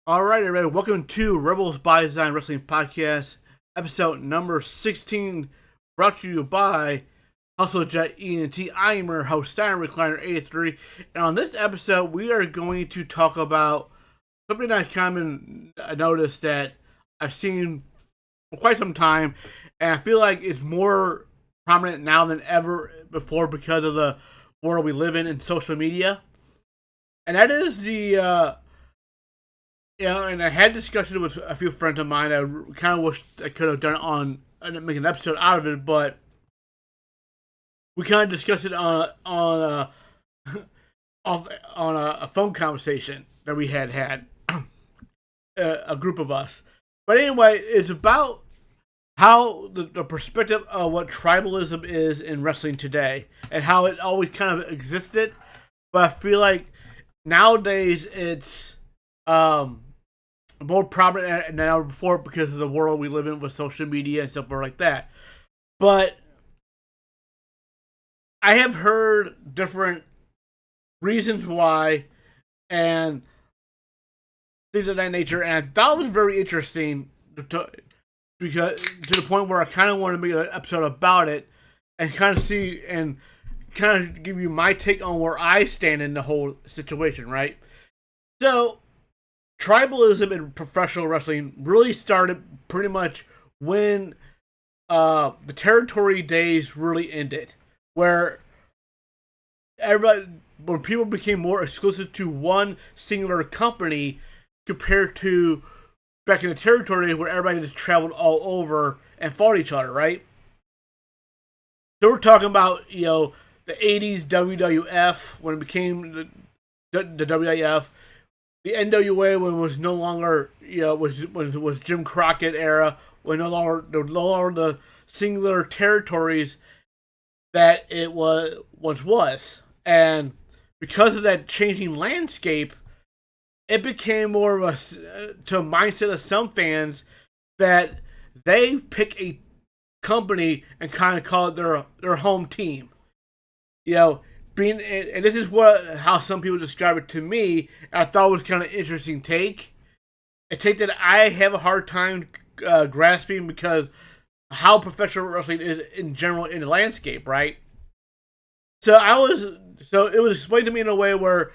All right, everybody, welcome to Rebels by Design Wrestling Podcast, episode number 16, brought to you by Hustle Jet ENT. I am your host, Stein Recliner 83, and on this episode, we are going to talk about something I've kind of noticed that I've seen for quite some time, and I feel like it's more prominent now than ever before because of the world we live in social media, and that is and I had discussions with a few friends of mine. I kind of wish I could have done it on and make an episode out of it, but we kind of discussed it on a phone conversation that we had a group of us. But anyway, it's about how the perspective of what tribalism is in wrestling today and how it always kind of existed, but I feel like nowadays it's more prominent than ever before because of the world we live in with social media and stuff like that. But I have heard different reasons why and things of that nature, and I thought it was very interesting because to the point where I kind of want to make an episode about it and kind of see and kind of give you my take on where I stand in the whole situation, right? So, tribalism in professional wrestling really started pretty much when the territory days really ended, where when people became more exclusive to one singular company compared to back in the territory where everybody just traveled all over and fought each other, right? So we're talking about, the 80s WWF when it became the WWF, the NWA when it was no longer, was Jim Crockett era, when no longer the singular territories that it once was. And because of that changing landscape, it became more of a mindset of some fans that they pick a company and kind of call it their home team. And this is how some people describe it to me. I thought it was kind of interesting take. A take that I have a hard time grasping because how professional wrestling is in general in the landscape, right? So it was explained to me in a way where,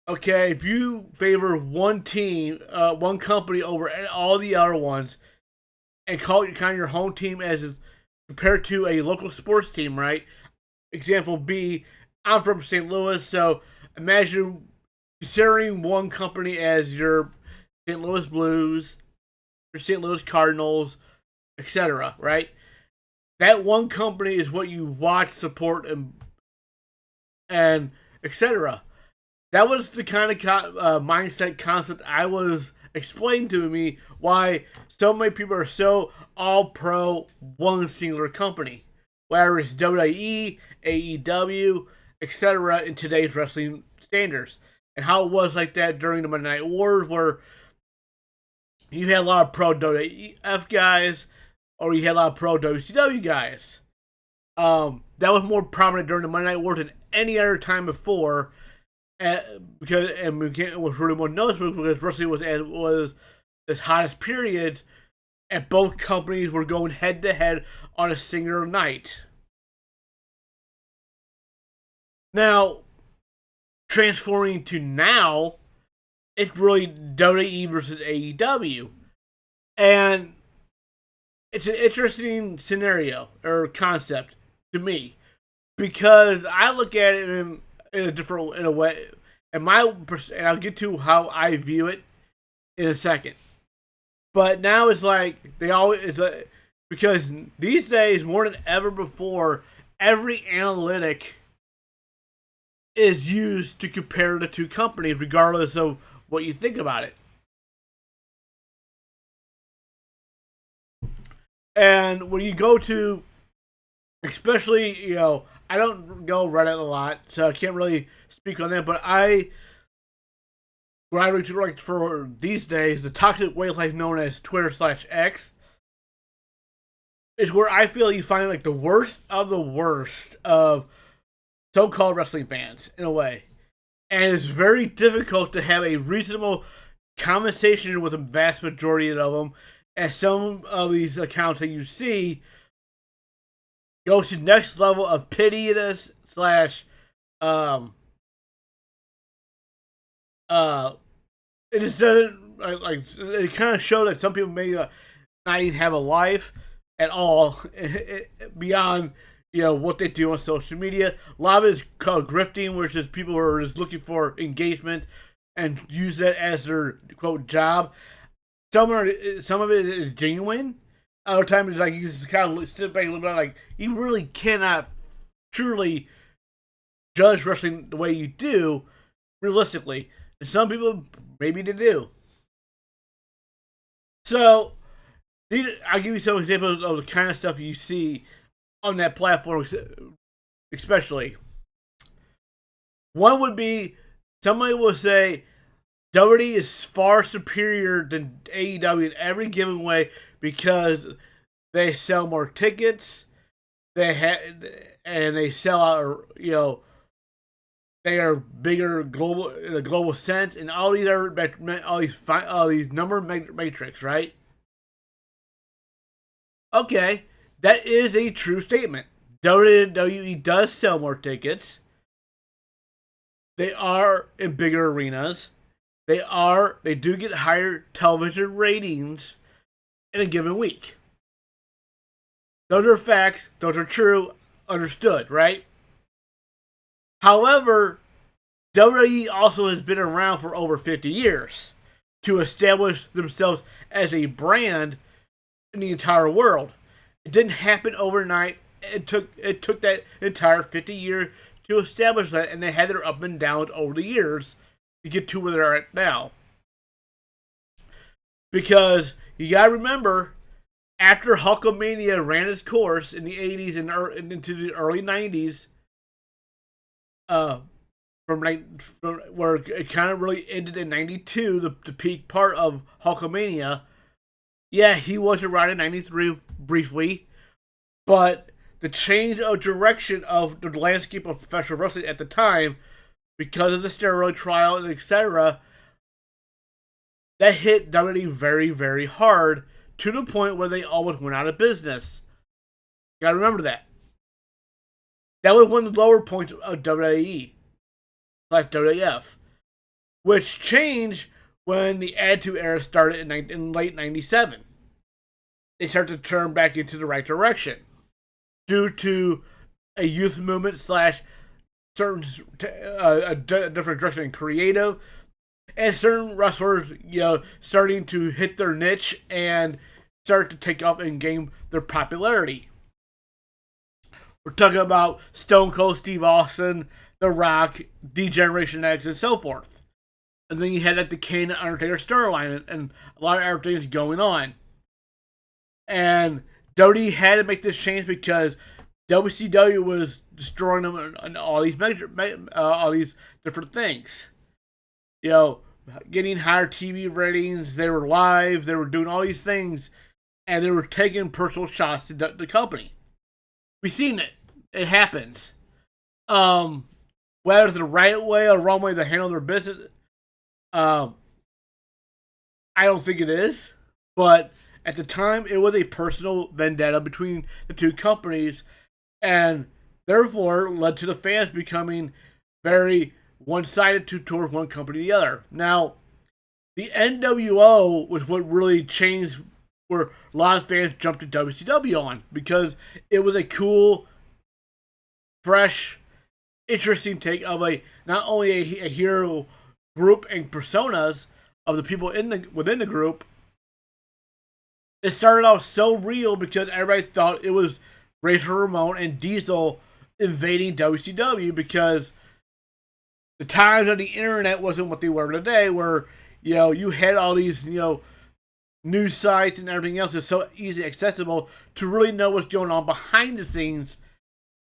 okay, if you favor one team, one company over all the other ones, and call it kind of your home team as compared to a local sports team, right? Example B, I'm from St. Louis, so imagine considering one company as your St. Louis Blues, your St. Louis Cardinals, etc., right? That one company is what you watch, support, and etc. That was the kind of mindset concept I was explained to me why so many people are so all pro one singular company, whether it's WWE, AEW, etc. in today's wrestling standards, and how it was like that during the Monday Night Wars, where you had a lot of pro WWF guys, or you had a lot of pro WCW guys. That was more prominent during the Monday Night Wars than any other time before, because it was really more noticeable because wrestling was its hottest period, and both companies were going head to head on a singular night. Now, transforming to now, it's really WWE versus AEW. And it's an interesting scenario or concept to me because I look at it in a way, and I'll get to how I view it in a second. But now it's like because these days more than ever before, every analytic is used to compare the two companies, regardless of what you think about it. And when you go to, especially, I don't go Reddit a lot, so I can't really speak on that, but what I like for these days, the toxic wasteland known as Twitter/X, is where I feel you find like the worst of the worst of so-called wrestling fans in a way, and it's very difficult to have a reasonable conversation with the vast majority of them, and some of these accounts that you see goes to the next level of pittiness slash uh it just doesn't like it kind of shows that some people may not even have a life at all beyond what they do on social media. A lot of it is called grifting, which is people who are just looking for engagement and use that as their quote job. Some of it is genuine. Other times it's like you just kind of sit back and look at it like you really cannot truly judge wrestling the way you do realistically. And some people maybe they do. So I'll give you some examples of the kind of stuff you see on that platform, especially. One would be somebody will say WWE is far superior than AEW in every given way because they sell more tickets, and they sell out, they are bigger global in a global sense, and all these number matrix, right? Okay, that is a true statement. WWE does sell more tickets. They are in bigger arenas. They do get higher television ratings in a given week. Those are facts. Those are true. Understood, right? However, WWE also has been around for over 50 years to establish themselves as a brand in the entire world. It didn't happen overnight. It took that entire 50 years to establish that, and they had their up and downs over the years to get to where they're at now. Because you gotta remember, after Hulkamania ran its course in the 80s and into the early 90s, from where it kind of really ended in 92, the peak part of Hulkamania. Yeah, he was around in 93 briefly, but the change of direction of the landscape of professional wrestling at the time, because of the steroid trial and etc., that hit WWE very, very hard to the point where they almost went out of business. You gotta remember that. That was one of the lower points of WWE / WWF, which changed when the Attitude Era started in late 97. They started to turn back into the right direction due to a youth movement / certain a different direction in creative, and certain wrestlers starting to hit their niche and start to take off and gain their popularity. We're talking about Stone Cold Steve Austin, The Rock, D-Generation X, and so forth. And then you had the Kane and Undertaker storyline, and a lot of other things going on. And WWE had to make this change because WCW was destroying them on all these different things. Getting higher TV ratings, they were live, they were doing all these things, and they were taking personal shots to the company. We've seen it. It happens. Whether it's the right way or the wrong way to handle their business, I don't think it is. But at the time, it was a personal vendetta between the two companies, and therefore led to the fans becoming very one-sided towards one company or the other. Now, the NWO was what really changed, where a lot of fans jumped to WCW on, because it was a cool, fresh, interesting take of not only a hero group and personas of the people within the group. It started off so real because everybody thought it was Razor Ramon and Diesel invading WCW, because the times on the internet wasn't what they were today, where you had all these news sites and everything else is so easily accessible to really know what's going on behind the scenes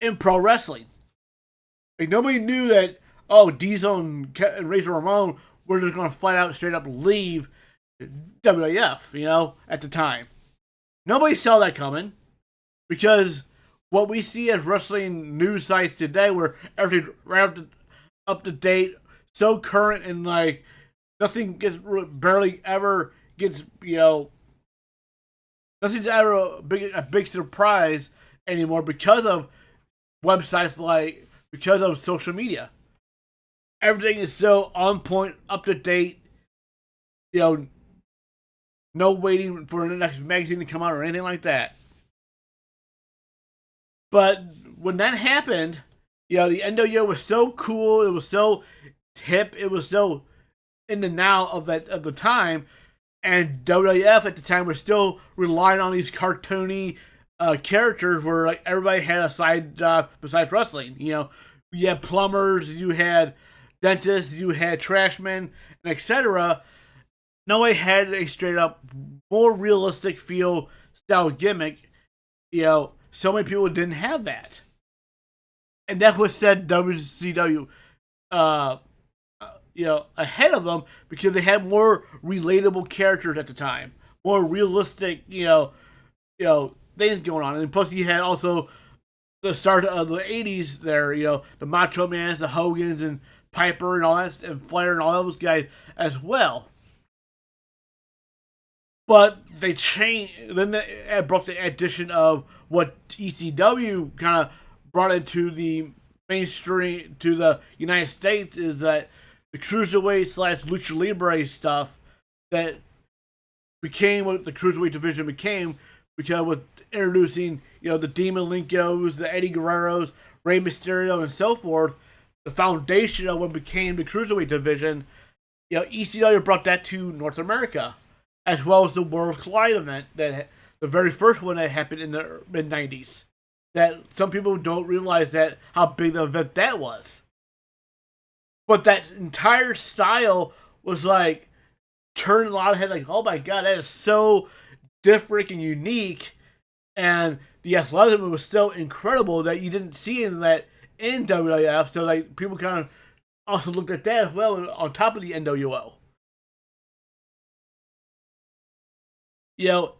in pro wrestling. Like, nobody knew that Diesel and Razor Ramon were just going to flat out straight up leave WWF, at the time. Nobody saw that coming, because what we see as wrestling news sites today, where everything's right up to date, so current, and Nothing gets barely ever gets nothing's ever a big surprise anymore because of websites like because of social media. Everything is so on point, up to date. You know, no waiting for the next magazine to come out or anything like that. But when that happened, the NWO was so cool. It was so hip. It was so in the now of the time, and WWF at the time was still relying on these cartoony characters where like everybody had a side job besides wrestling. You had plumbers, you had dentists, you had trashmen, and etc. Nobody had a straight up more realistic feel style gimmick. So many people didn't have that, and that was said WCW uh, ahead of them because they had more relatable characters at the time, more realistic, things going on. And plus, you had also the start of the '80s there, the Macho Mans, the Hogans, and Piper, and all that, and Flair, and all those guys as well. But they changed. Then they brought the addition of what ECW kind of brought into the mainstream to the United States is that the cruiserweight slash lucha libre stuff that became what the cruiserweight division became because with introducing the Demon Lincos, the Eddie Guerreros, Rey Mysterio, and so forth, the foundation of what became the cruiserweight division. ECW brought that to North America, as well as the World Collide event that the very first one that happened in the mid '90s. That some people don't realize that how big the event that was. But that entire style was like turned a lot of heads like, oh my god, that is so different and unique. And the athleticism was so incredible that you didn't see in WWF. So like people kind of also looked at that as well on top of the NWO.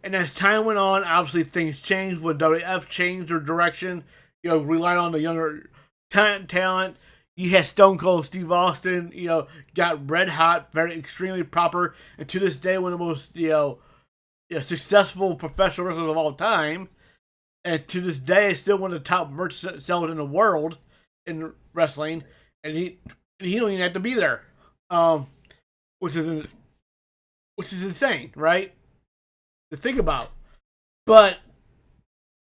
And as time went on, obviously things changed when WWF changed their direction, relied on the younger talent. You had Stone Cold Steve Austin, got red hot, very extremely proper, and to this day one of the most, successful professional wrestlers of all time. And to this day, still one of the top merch sellers in the world in wrestling, and he don't even have to be there, which is insane, right? To think about. But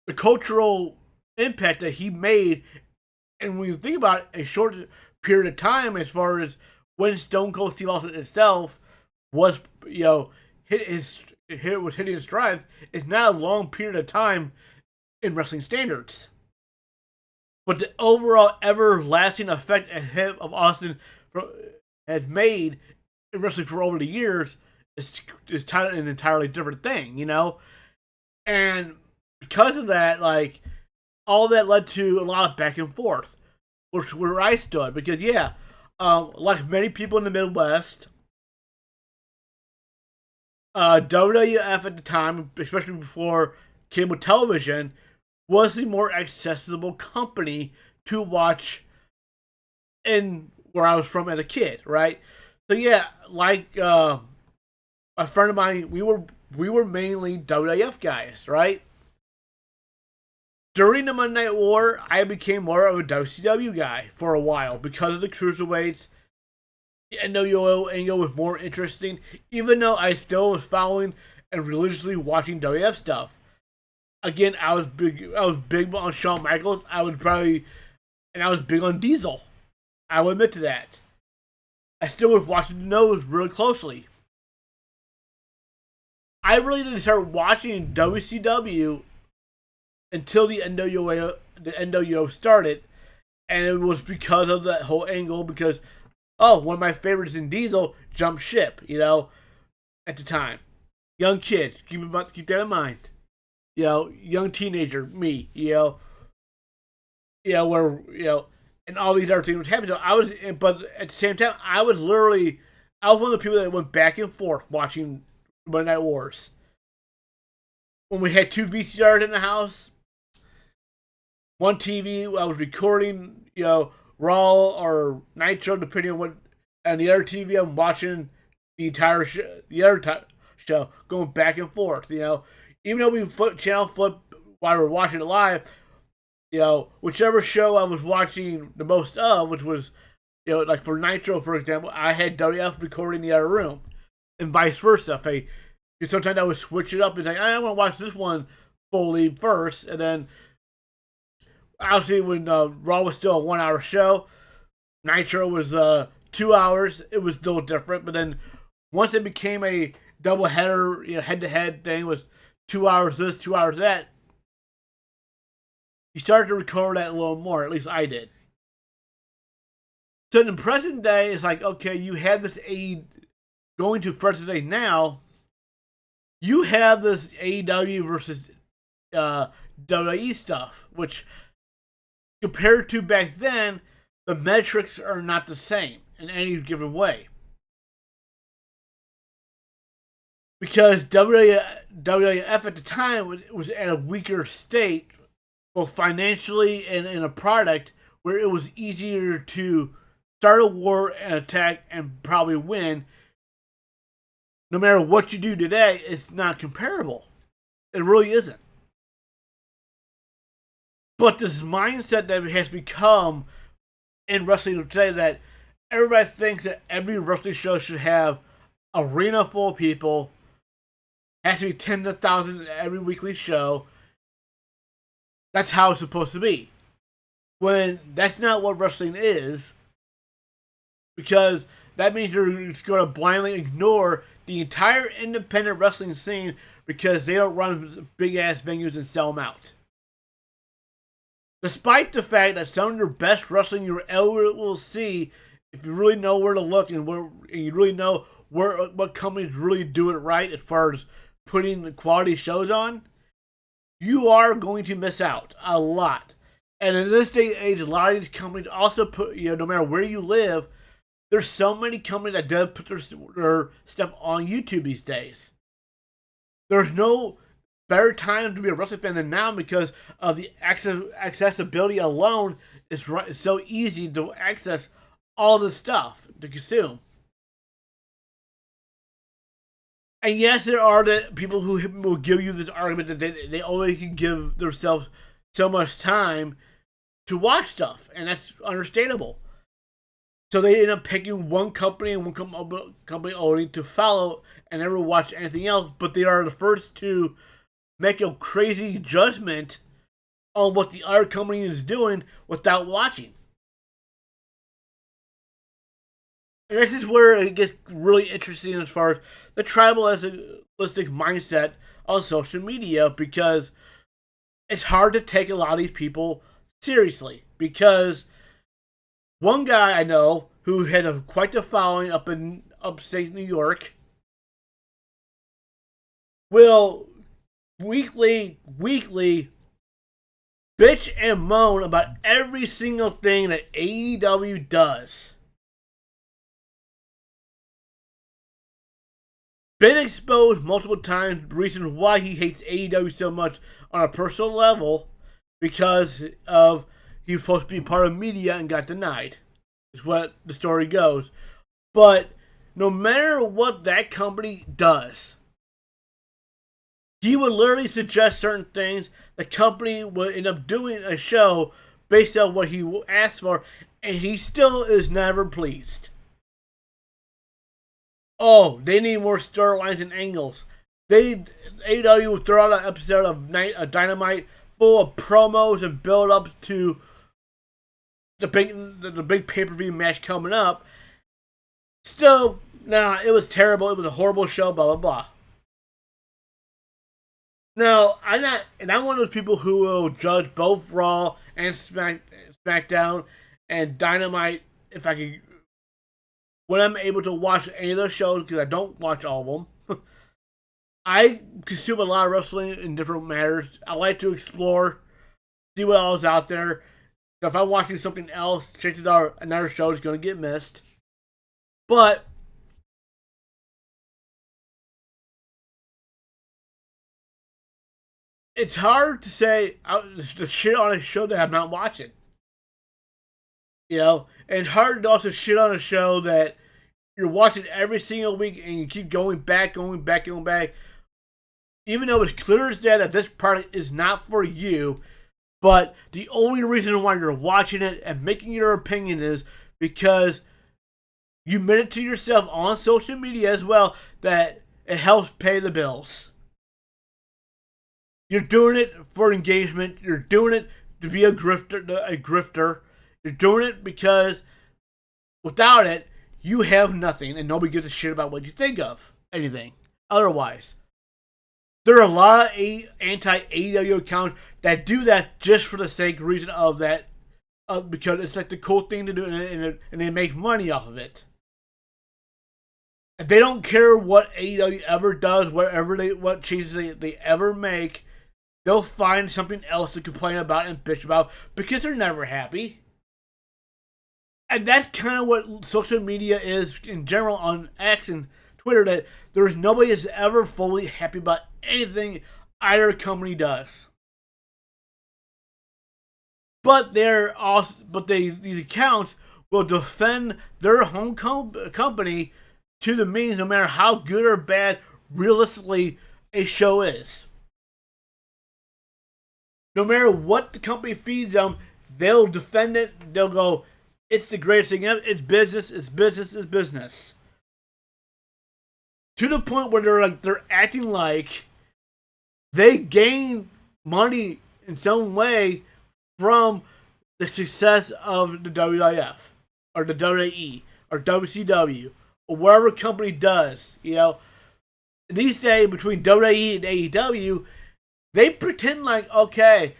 the cultural impact that he made, and when you think about a short period of time as far as when Stone Cold Steve Austin itself was, hitting his stride, it's not a long period of time in wrestling standards. But the overall everlasting effect of Austin has made in wrestling for over the years is an entirely different thing, And because of that, like, all that led to a lot of back and forth, which where I stood. Because, like many people in the Midwest, WWF at the time, especially before cable television, was the more accessible company to watch in where I was from as a kid, right? So, like, a friend of mine, we were mainly WWF guys, right? During the Monday Night War, I became more of a WCW guy for a while because of the cruiserweights. The NWO angle was more interesting, even though I still was following and religiously watching WWF stuff. Again, I was big on Shawn Michaels. I was big on Diesel. I will admit to that. I still was watching the nose really closely. I really didn't start watching WCW until the NWO started, and it was because of that whole angle. Because one of my favorites in Diesel jumped ship, at the time, young kid, keep that in mind, young teenager me, where and all these other things would happen. So but at the same time, I was one of the people that went back and forth watching Monday Night Wars. When we had two VCRs in the house, one TV I was recording, Raw or Nitro, depending on what, and the other TV I'm watching the entire the other show, going back and forth. Even though we channel flip while we were watching it live, whichever show I was watching the most of, which was, like for Nitro, for example, I had WF recording the other room, and vice versa. Sometimes I would switch it up and say, I want to watch this one fully first, and then obviously when Raw was still a 1 hour show, Nitro was 2 hours. It was still different, but then once it became a double header, head to head thing with 2 hours this, 2 hours that, you started to record that a little more. At least I did. So in the present day, it's like, okay, you have this going to present day now. You have this AEW versus WWE stuff, which compared to back then, the metrics are not the same in any given way. Because WWF at the time was at a weaker state, both financially and in a product, where it was easier to start a war and attack and probably win. No matter what you do today, it's not comparable. It really isn't. But this mindset that has become in wrestling today, that everybody thinks that every wrestling show should have an arena full of people, has to be tens of thousands every weekly show. That's how it's supposed to be. When that's not what wrestling is, because that means you're just going to blindly ignore the entire independent wrestling scene because they don't run big ass venues and sell them out. Despite the fact that some of your best wrestling you ever will see, if you really know where to look and you really know what companies really do it right as far as putting the quality shows on, you are going to miss out a lot. And in this day and age, a lot of these companies also put, no matter where you live, there's so many companies that do put their stuff on YouTube these days. There's no better time to be a wrestling fan than now because of the accessibility alone. It's so easy to access all this stuff to consume. And yes, there are the people who will give you this argument that they only can give themselves so much time to watch stuff, and that's understandable. So they end up picking one company and one company only to follow and never watch anything else, but they are the first to make a crazy judgment on what the other company is doing without watching. And this is where it gets really interesting as far as the tribalistic mindset on social media, because it's hard to take a lot of these people seriously. Because one guy I know who had quite the following up in upstate New York will weekly bitch and moan about every single thing that AEW does. Been exposed multiple times, reasons why he hates AEW so much on a personal level, because of he was supposed to be part of media and got denied. Is what the story goes. But no matter what that company does, he would literally suggest certain things. The company would end up doing a show based on what he asked for, and he still is never pleased. Oh, they need more storylines and angles. AEW would throw out an episode of Dynamite full of promos and build up to the big pay-per-view match coming up. Still, it was terrible. It was a horrible show, blah, blah, blah. Now, I'm one of those people who will judge both Raw and SmackDown and Dynamite when I'm able to watch any of those shows, because I don't watch all of them. I consume a lot of wrestling in different matters. I like to explore, see what else is out there. So if I'm watching something else, chances are another show is going to get missed. But it's hard to say the shit on a show that I'm not watching. And it's hard to also shit on a show that you're watching every single week and you keep going back, even though it's clear as day that this product is not for you, but the only reason why you're watching it and making your opinion is because you admit it to yourself on social media as well that it helps pay the bills. You're doing it for engagement. You're doing it to be a grifter. You're doing it because without it, you have nothing and nobody gives a shit about what you think of anything otherwise. There are a lot of anti-AEW accounts that do that just for the sake reason of that, because it's like the cool thing to do and they make money off of it. And they don't care what AEW ever does, what changes they ever make. They'll find something else to complain about and bitch about because they're never happy. And that's kind of what social media is in general on X and Twitter, that there's nobody that's ever fully happy about anything either company does. But these accounts will defend their home company to the means, no matter how good or bad realistically a show is. No matter what the company feeds them, they'll defend it. They'll go, it's the greatest thing ever. It's business. It's business. It's business. To the point where they're acting like they gain money in some way from the success of the WWF or the WWE or WCW or whatever company does. These days between WWE and AEW, they pretend like, okay,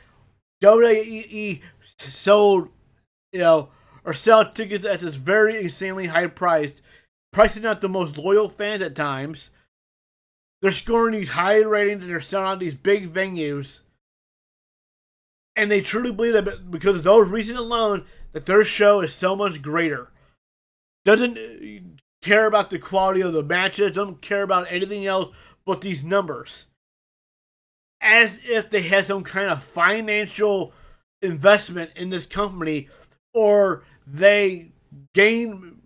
WWE sold, or sell tickets at this very insanely high price, pricing out the most loyal fans at times. They're scoring these high ratings and they're selling out these big venues. And they truly believe that because of those reasons alone, that their show is so much greater. Doesn't care about the quality of the matches, doesn't care about anything else but these numbers. As if they had some kind of financial investment in this company, or they gain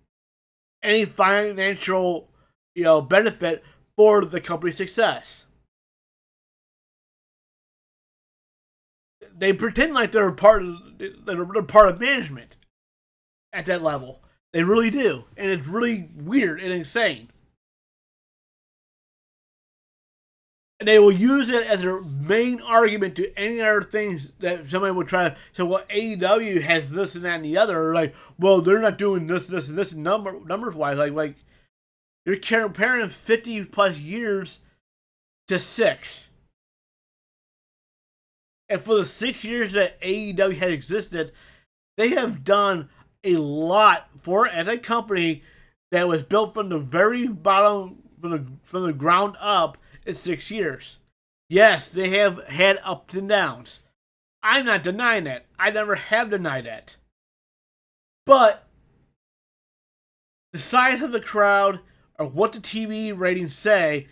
any financial, benefit for the company's success. They pretend like they're part of management at that level. They really do, and it's really weird and insane. And they will use it as their main argument to any other things that somebody would try to say, well, AEW has this and that and the other. Or like, well, they're not doing this, and this numbers wise. Like you're comparing 50 plus years to 6. And for the 6 years that AEW has existed, they have done a lot for it as a company that was built from the very bottom, from the ground up in 6 years. Yes, they have had ups and downs. I'm not denying that. I never have denied that. But the size of the crowd or what the TV ratings say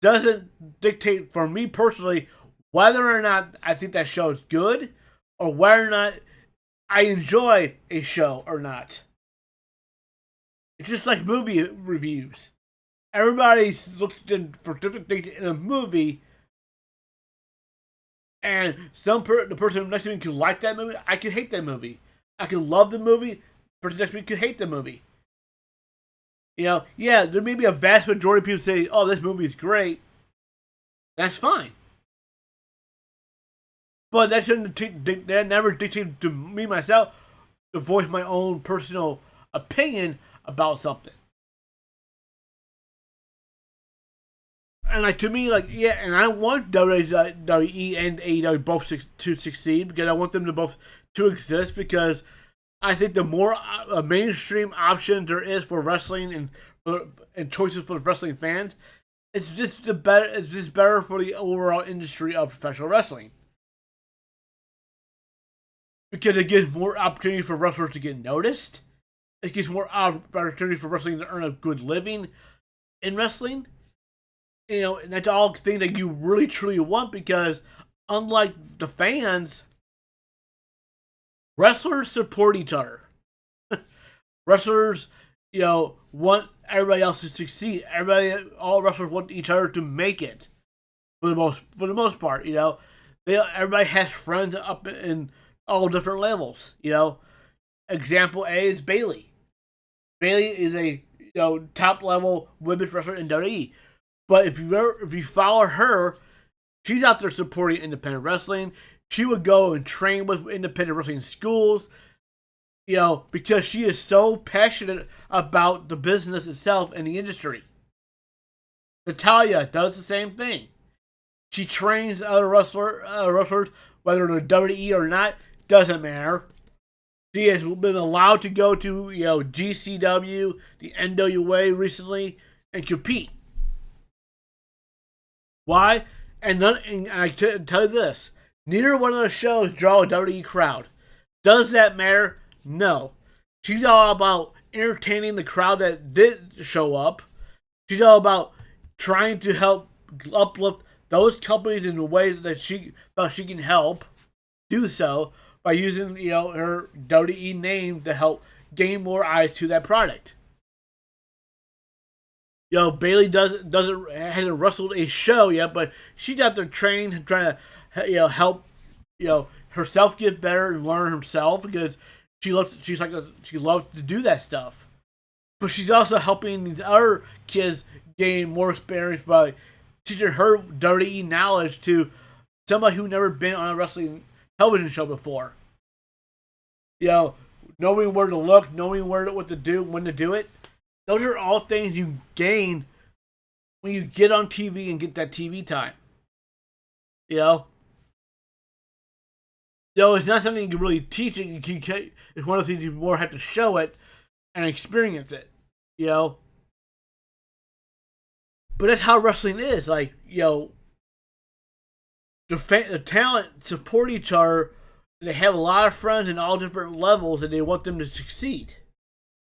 doesn't dictate for me personally whether or not I think that show is good or whether or not I enjoy a show or not. It's just like movie reviews. Everybody looks for different things in a movie, and the person next to me can like that movie. I can hate that movie. I can love the movie. The person next to me can hate the movie. Yeah, there may be a vast majority of people say, "Oh, this movie is great." That's fine, but that never dictated to me myself to voice my own personal opinion about something. And to me, and I want WWE and AEW both to succeed because I want them to both to exist, because I think the more mainstream options there is for wrestling and choices for the wrestling fans, it's just better for the overall industry of professional wrestling, because it gives more opportunity for wrestlers to get noticed. It gives more opportunities for wrestling to earn a good living in wrestling. And that's all things that you really truly want, because unlike the fans, wrestlers support each other. Wrestlers, want everybody else to succeed. All wrestlers want each other to make it. For the most part, everybody has friends up in all different levels. Example A is Bayley. Bayley is a top level women's wrestler in WWE. But if you follow her, she's out there supporting independent wrestling. She would go and train with independent wrestling schools, because she is so passionate about the business itself and the industry. Natalia does the same thing. She trains other wrestlers, whether they're WWE or not, doesn't matter. She has been allowed to go to GCW, the NWA recently, and compete. Why? And I tell you this: neither one of those shows draw a WWE crowd. Does that matter? No. She's all about entertaining the crowd that did show up. She's all about trying to help uplift those companies in a way that she felt she can help do so by using her WWE name to help gain more eyes to that product. Bayley hasn't wrestled a show yet, but she's out there training, trying to help herself get better and learn herself, because she loves to do that stuff. But she's also helping these other kids gain more experience by teaching her WWE knowledge to somebody who never been on a wrestling television show before. Knowing where to look, knowing what to do, when to do it. Those are all things you gain when you get on TV and get that TV time. It's not something you can really teach it. It's one of the things you more have to show it and experience it. But that's how wrestling is. Like, the talent support each other. They have a lot of friends in all different levels, and they want them to succeed,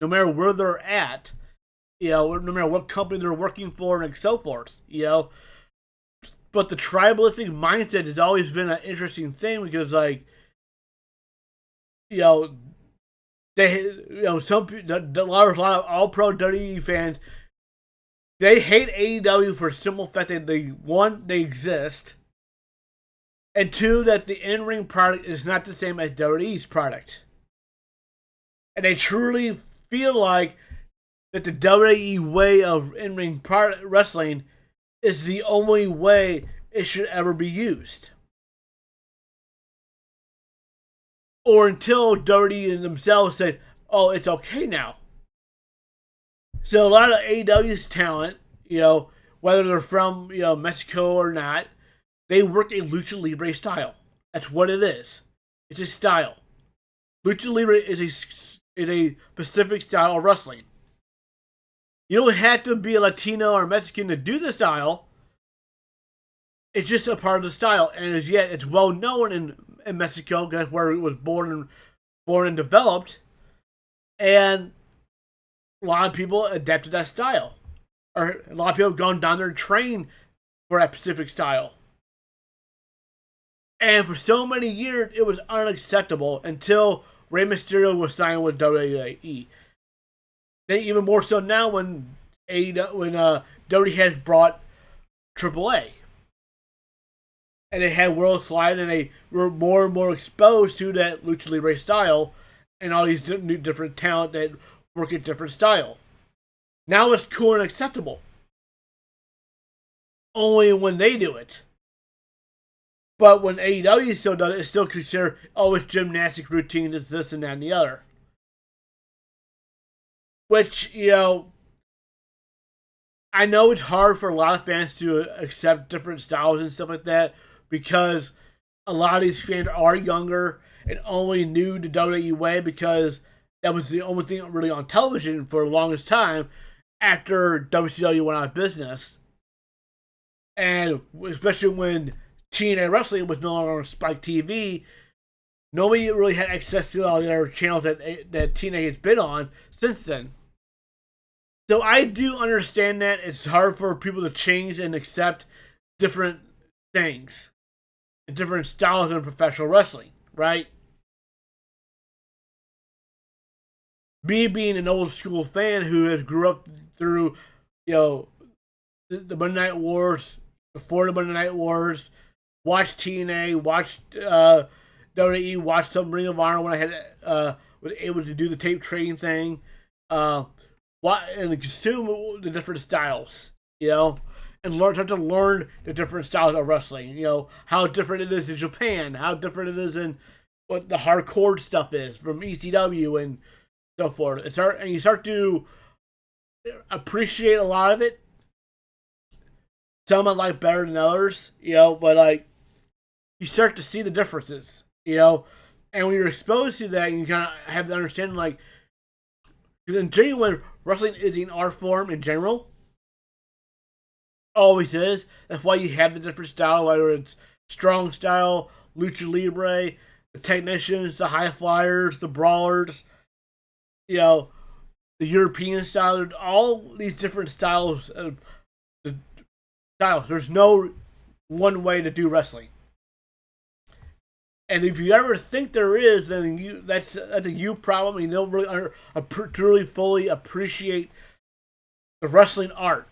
no matter where they're at. No matter what company they're working for, and so forth. But the tribalistic mindset has always been an interesting thing, because, like, they, some people, a lot of all pro WWE fans, they hate AEW for the simple fact that they exist, and two, that the in-ring product is not the same as WWE's product, and they truly feel like that the WWE way of in-ring wrestling is the only way it should ever be used. Or until WWE themselves said, oh, it's okay now. So a lot of AEW's talent, whether they're from Mexico or not, they work a lucha libre style. That's what it is. It's a style. Lucha libre is a specific style of wrestling. You don't have to be a Latino or Mexican to do the style. It's just a part of the style, and yet it's well known in Mexico, that's where it was born and developed, and a lot of people adapted that style, or a lot of people have gone down there and trained for that specific style. And for so many years, it was unacceptable until Rey Mysterio was signed with WWE. Then even more so now when WWE has brought AAA. And they had World Slide, and they were more and more exposed to that Lucha Libre style and all these new different talent that work at different style. Now it's cool and acceptable. Only when they do it. But when AEW still does it, it's still considered, oh, it's gymnastic routine, it's this and that and the other. Which, I know it's hard for a lot of fans to accept different styles and stuff like that, because a lot of these fans are younger and only knew the WWE way because that was the only thing really on television for the longest time after WCW went out of business. And especially when TNA Wrestling was no longer on Spike TV, nobody really had access to all the other channels that TNA has been on since then. So I do understand that it's hard for people to change and accept different things and different styles in professional wrestling, right? Me being an old school fan who has grew up through, you know, the Monday Night Wars, before the Monday Night Wars, watched TNA, watched WWE, watched some Ring of Honor when I had was able to do the tape trading thing, uh, and consume the different styles, you know, and start to learn the different styles of wrestling. You know how different it is in Japan, how different it is in what the hardcore stuff is from ECW and so forth. And you start to appreciate a lot of it. Some I like better than others, you know, but like you start to see the differences, you know, and when you're exposed to that, you kind of have the understanding, like, because in genuine wrestling is an art form in general, always is. That's why you have the different style, whether it's strong style, lucha libre, the technicians, the high flyers, the brawlers, you know, the European style, all these different styles. There's no one way to do wrestling. And if you ever think there is, then that's a you problem. You don't really truly fully appreciate the wrestling art.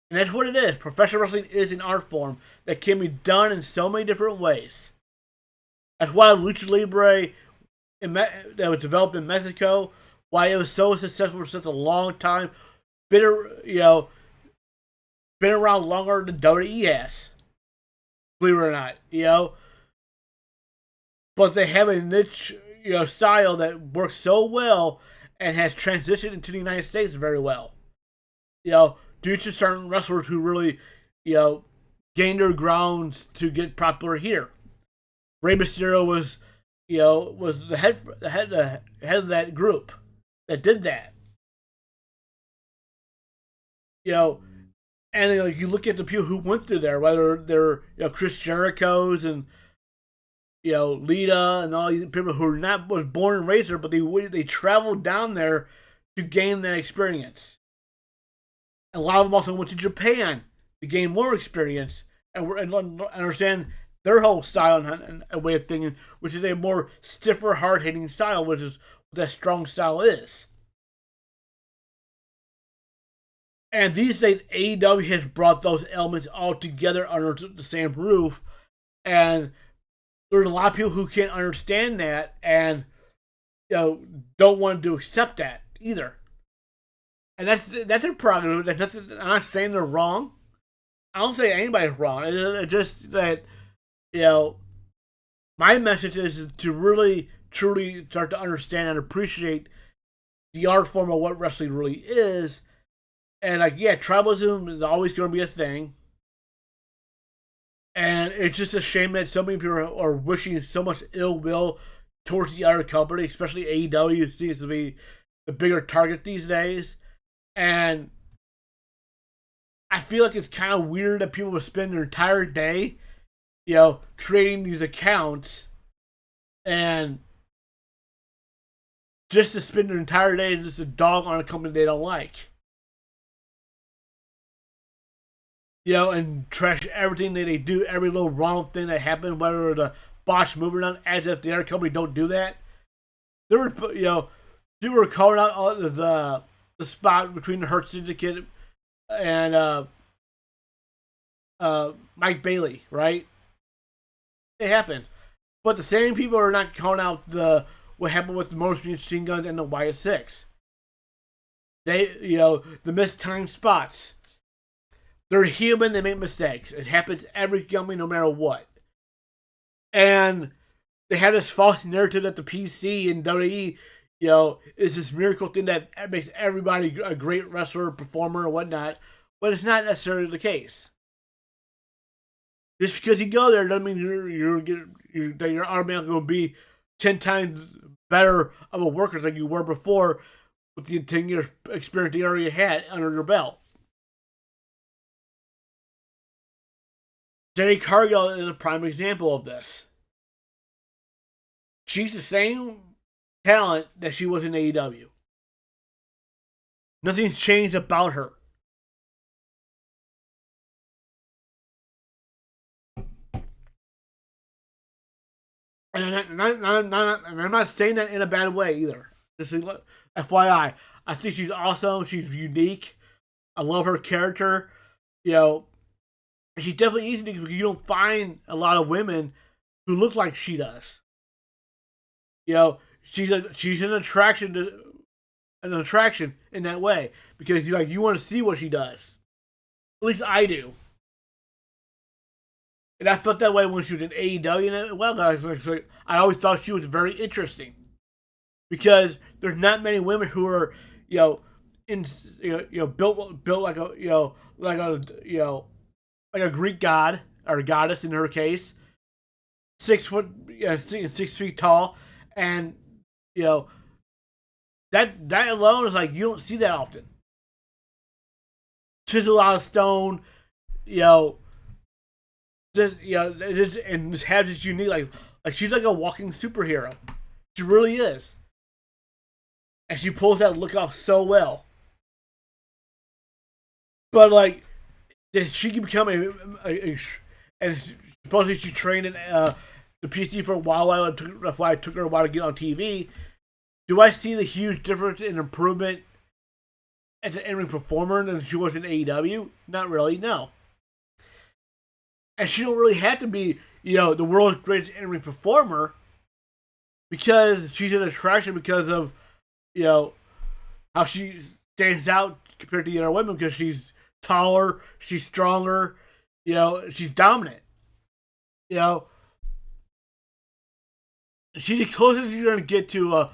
And that's what it is. Professional wrestling is an art form that can be done in so many different ways. That's why Lucha Libre that was developed in Mexico, why it was so successful for such a long time, been around longer than WWE has. Believe it or not, you know. But they have a niche, you know, style that works so well and has transitioned into the United States very well. You know, due to certain wrestlers who really, you know, gained their grounds to get popular here. Rey Mysterio was, you know, was the head of that group that did that. You know, and like you look at the people who went through there, whether they're, you know, Chris Jericho's and, you know, Lita and all these people who was born and raised there, but they traveled down there to gain that experience. And a lot of them also went to Japan to gain more experience and understand their whole style and way of thinking, which is a more stiffer, hard hitting style, which is what that strong style is. And these days, AEW has brought those elements all together under the same roof, and there's a lot of people who can't understand that and, you know, don't want to accept that either. And that's their prerogative. I'm not saying they're wrong. I don't say anybody's wrong. It's just that, you know, my message is to really, truly start to understand and appreciate the art form of what wrestling really is. And, like, yeah, tribalism is always going to be a thing. And it's just a shame that so many people are wishing so much ill will towards the other company, especially AEW seems to be the bigger target these days. And I feel like it's kind of weird that people would spend their entire day, you know, creating these accounts and just to spend their entire day just a dog on a company they don't like. You know, and trash everything that they do, every little wrong thing that happened, whether the botched move or not, as if the other company don't do that. They were, you know, they were calling out all the spot between the Hurt Syndicate and Mike Bailey, right? It happened, but the same people are not calling out what happened with the Motor Machine Guns and the Wyatt Six. They, you know, the mistimed spots. They're human. They make mistakes. It happens every company, no matter what. And they have this false narrative that the PC and WWE, you know, is this miracle thing that makes everybody a great wrestler, performer, or whatnot. But it's not necessarily the case. Just because you go there doesn't mean you're automatically going to be 10 times better of a worker than you were before with the 10 years experience you already had under your belt. Jenny Cargill is a prime example of this. She's the same talent that she was in AEW. Nothing's changed about her. And I'm not saying that in a bad way either. FYI, I think she's awesome. She's unique. I love her character. You know, she's definitely easy because you don't find a lot of women who look like she does. You know, she's an attraction in that way because you want to see what she does. At least I do. And I felt that way when she was in AEW. And well, I always thought she was very interesting because there's not many women who are, you know, in built like a like a Greek god or goddess in her case, 6 foot, 6 feet tall, and you know that alone is like you don't see that often. Chisel out of stone, you know, and just has this unique like she's like a walking superhero. She really is, and she pulls that look off so well. But like, she can become and supposedly she trained in the PC for a while. That's why it took her a while to get on TV. Do I see the huge difference in improvement as an in-ring performer than she was in AEW? Not really, no. And she don't really have to be, the world's greatest in-ring performer because she's an attraction because of, how she stands out compared to the other women because she's taller, she's stronger, she's dominant. She's the closest you're going to get to a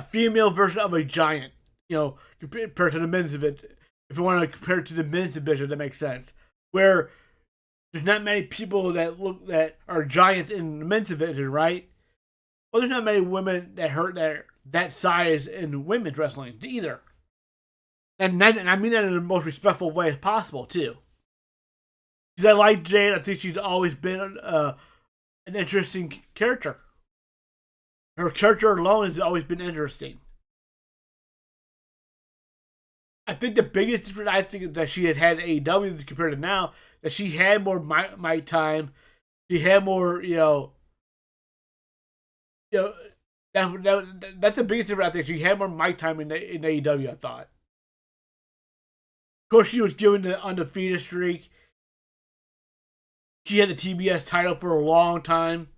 female version of a giant, compared to the men's division. If you want to compare it to the men's division, that makes sense. Where there's not many people that are giants in the men's division, right? Well, there's not many women that size in women's wrestling either. And I mean that in the most respectful way as possible, too. Because I like Jade. I think she's always been an interesting character. Her character alone has always been interesting. I think the biggest difference I think that she had in AEW compared to now, that she had more mic time. She had more, that's the biggest difference I think. She had more mic time in AEW, I thought. Of course, she was given the undefeated streak. She had the TBS title for a long time.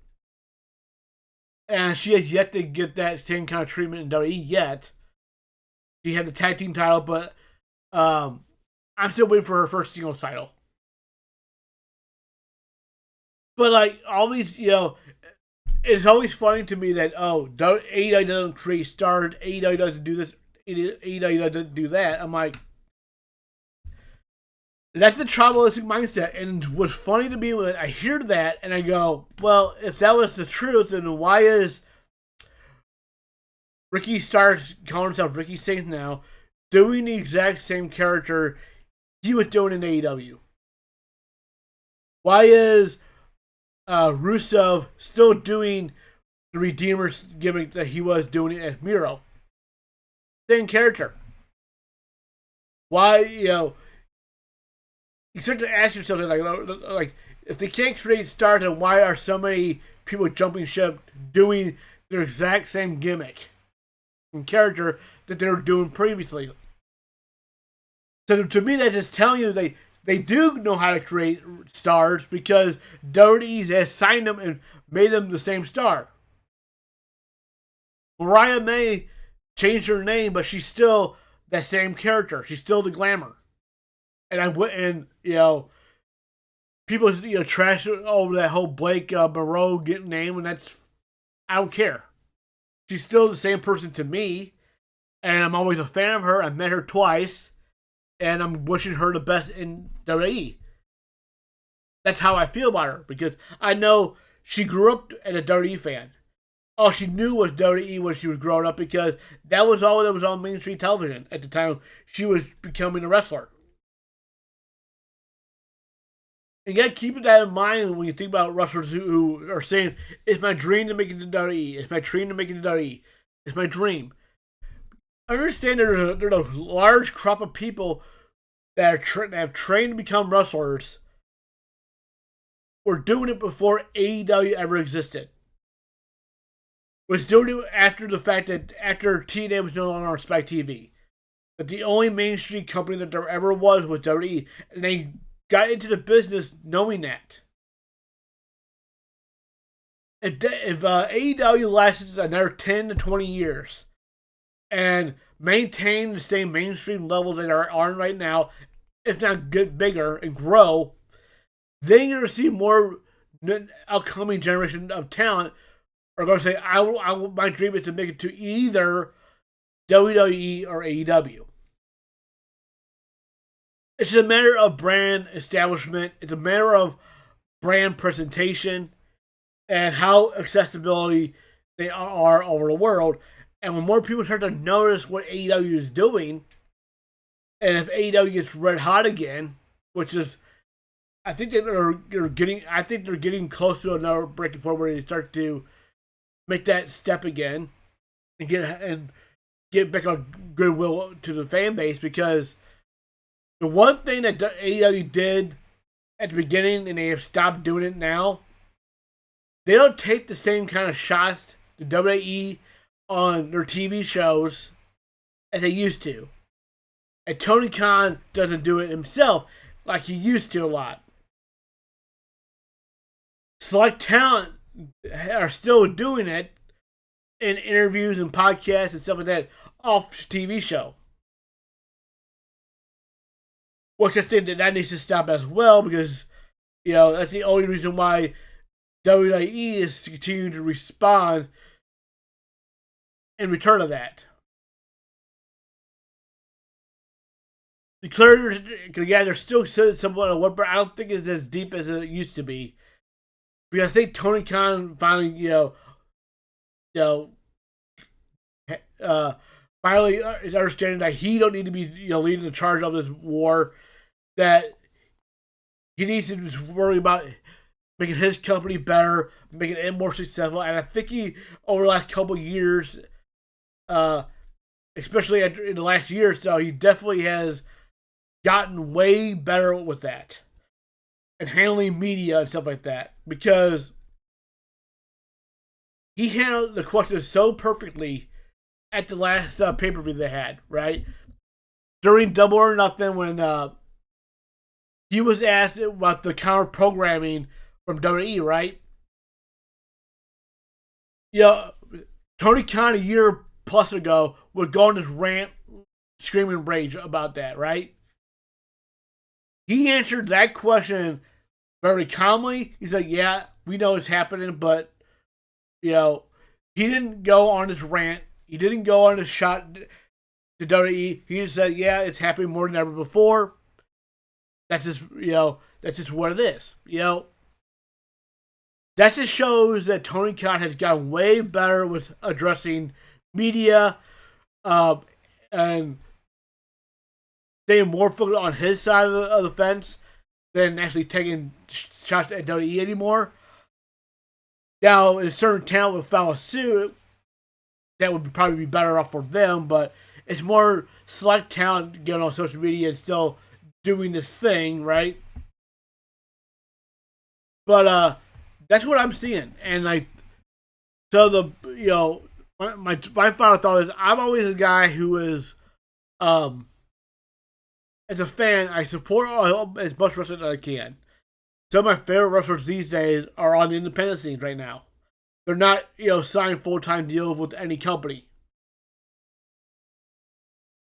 And she has yet to get that same kind of treatment in WWE yet. She had the tag team title, but I'm still waiting for her first singles title. But like all these, it's always funny to me that AEW doesn't create stars, AEW doesn't do this, AEW doesn't do that. I'm like, that's the tribalistic mindset. And what's funny to me was I hear that and I go, well, if that was the truth, then why is Ricky Starks calling himself Ricky Saints now doing the exact same character he was doing in AEW? Why is Rusev still doing the Redeemer gimmick that he was doing as Miro? Same character. Why, you start to ask yourself, like if they can't create stars, then why are so many people jumping ship doing their exact same gimmick and character that they were doing previously? So to me, that's just telling you they do know how to create stars because WWE has signed them and made them the same star. Mariah May changed her name, but she's still that same character. She's still the glamour. And people trash over that whole Blake Moreau getting name, and I don't care. She's still the same person to me, and I'm always a fan of her. I've met her twice, and I'm wishing her the best in WWE. That's how I feel about her because I know she grew up as a WWE fan. All she knew was WWE when she was growing up because that was all that was on mainstream television at the time she was becoming a wrestler. And you gotta keep that in mind when you think about wrestlers who are saying, it's my dream to make it to WWE. It's my dream to make it to WWE. It's my dream. Understand there's a large crop of people that have trained to become wrestlers were doing it before AEW ever existed. was still after the fact that after TNA was no longer on Spike TV. That the only mainstream company that there ever was WWE, and they got into the business knowing that. If AEW lasted another 10 to 20 years and maintain the same mainstream level that are on right now, if not get bigger and grow, then you're going to see more upcoming generation of talent are going to say, my dream is to make it to either WWE or AEW. It's a matter of brand establishment. It's a matter of brand presentation and how accessibility they are over the world. And when more people start to notice what AEW is doing, and if AEW gets red hot again, which is, I think they're getting close to another breaking point where they start to make that step again and get back on goodwill to the fan base, because the one thing that AEW did at the beginning, and they have stopped doing it now, they don't take the same kind of shots to WWE on their TV shows as they used to. And Tony Khan doesn't do it himself like he used to a lot. Select talent are still doing it in interviews and podcasts and stuff like that off TV show. Which I think that needs to stop as well, because, that's the only reason why WWE is continuing to respond in return of that. They're still somewhat of what, but I don't think it's as deep as it used to be. Because I think Tony Khan finally, finally is understanding that he don't need to be, leading the charge of this war. That he needs to just worry about making his company better, making it more successful. And I think he, over the last couple of years, especially in the last year or so, he definitely has gotten way better with that. And handling media and stuff like that. Because he handled the question so perfectly at the last pay-per-view they had, right? During Double or Nothing, when he was asked about the counter-programming from WWE, right? Tony Khan a year plus ago would go on this rant, screaming rage about that, right? He answered that question very calmly. He said, yeah, we know it's happening, but, he didn't go on his rant. He didn't go on his shot to WWE. He just said, yeah, it's happening more than ever before. That's just, that's just what it is. That just shows that Tony Khan has gotten way better with addressing media, and staying more focused on his side of the fence than actually taking shots at WWE anymore. Now, if certain talent would follow suit, that would probably be better off for them, but it's more select talent getting on social media and still doing this thing, right? But that's what I'm seeing, and my final thought is, I'm always a guy who is, as a fan, I support as much wrestling as I can. Some of my favorite wrestlers these days are on the independent scene right now. They're not, signed full-time deals with any company.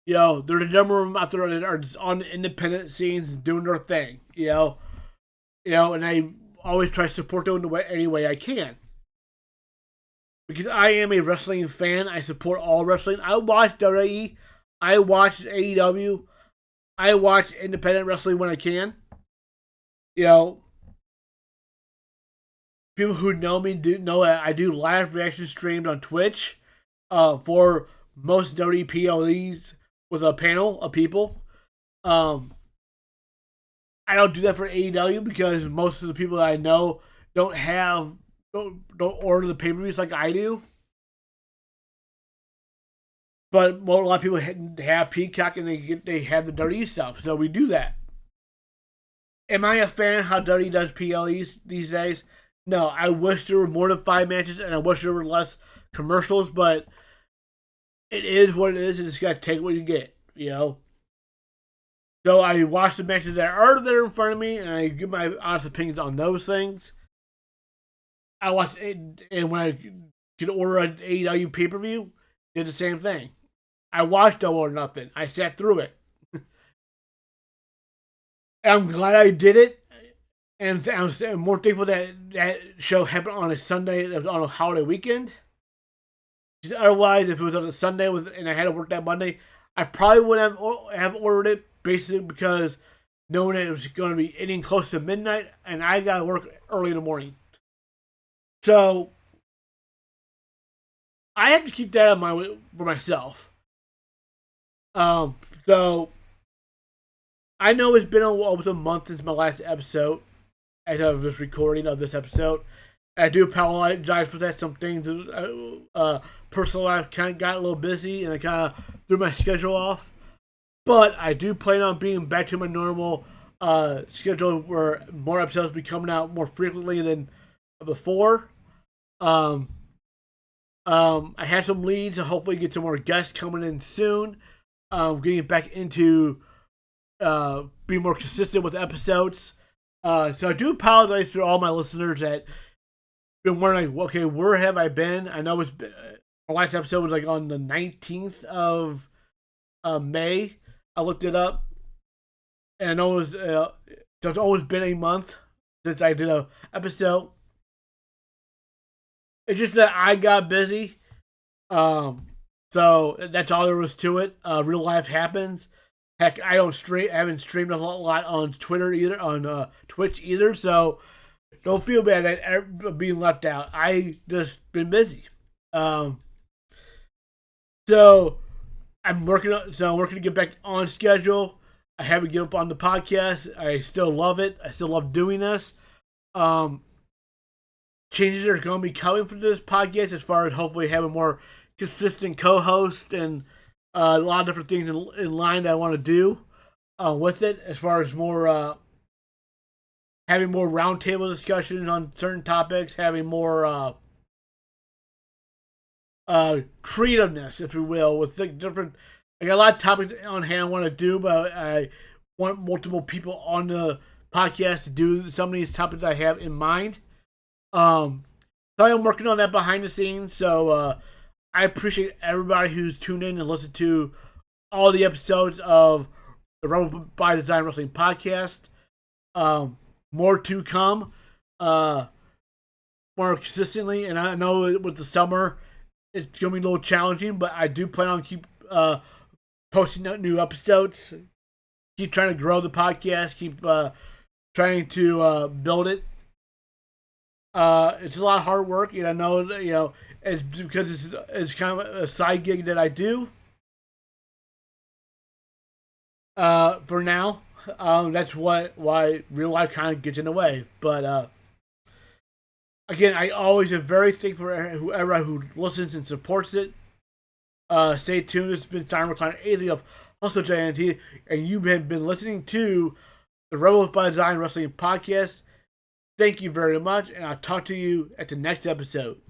They're the number of them out there that are just on the independent scenes doing their thing. And I always try to support them in any way I can. Because I am a wrestling fan. I support all wrestling. I watch WWE. I watch AEW. I watch independent wrestling when I can. People who know me know that I do live reaction streams on Twitch for most WPLEs with a panel of people. I don't do that for AEW because most of the people that I know don't order the pay-per-views like I do. But a lot of people have Peacock and they have the WWE stuff, so we do that. Am I a fan of how WWE does PLEs these days? No, I wish there were more than 5 matches, and I wish there were less commercials, but it is what it is. You just got to take what you get, you know. So I watch the matches that are there in front of me, and I give my honest opinions on those things. I watch it, and when I could order an AEW pay-per-view, did the same thing. I watched Double or Nothing. I sat through it. And I'm glad I did it. And I'm more thankful that that show happened on a Sunday, on a holiday weekend. Because otherwise, if it was on a Sunday and I had to work that Monday, I probably wouldn't have ordered it, basically because knowing that it was going to be ending close to midnight, and I got to work early in the morning. So I have to keep that in mind for myself. So I know it's been almost a month since my last episode, as of this recording of this episode. I do apologize for that. Some things, personal life kind of got a little busy, and I kind of threw my schedule off. But I do plan on being back to my normal schedule, where more episodes will be coming out more frequently than before. I have some leads to hopefully get some more guests coming in soon. Getting back into being more consistent with episodes. So I do apologize to all my listeners that been wondering, like, okay, where have I been? I know my last episode was like on the 19th of May. I looked it up, and I know it's always been a month since I did a episode. It's just that I got busy. So that's all there was to it. Real life happens. Heck, I haven't streamed a lot on Twitter either, on Twitch either. So don't feel bad at being left out. I just been busy. So I'm working to get back on schedule. I haven't given up on the podcast. I still love it. I still love doing this. Changes are going to be coming for this podcast, as far as hopefully having more consistent co-host and a lot of different things in line that I want to do with it, as far as more having more roundtable discussions on certain topics, having more creativeness, if you will, with the different. I got a lot of topics on hand I want to do, but I want multiple people on the podcast to do some of these topics I have in mind. So I'm working on that behind the scenes. So I appreciate everybody who's tuned in and listened to all the episodes of the Rebel by Design Wrestling podcast. More to come, more consistently. And I know with the summer, it's going to be a little challenging, but I do plan on keep posting new episodes. Keep trying to grow the podcast. Keep trying to build it. It's a lot of hard work, and I know it's because it's kind of a side gig that I do. For now, that's why real life kind of gets in the way. But again, I always am very thankful for whoever who listens and supports it. Stay tuned. It's been Time Recliner 80 of Hustle Giant, and you have been listening to the Rebels by Design Wrestling podcast. Thank you very much, and I'll talk to you at the next episode.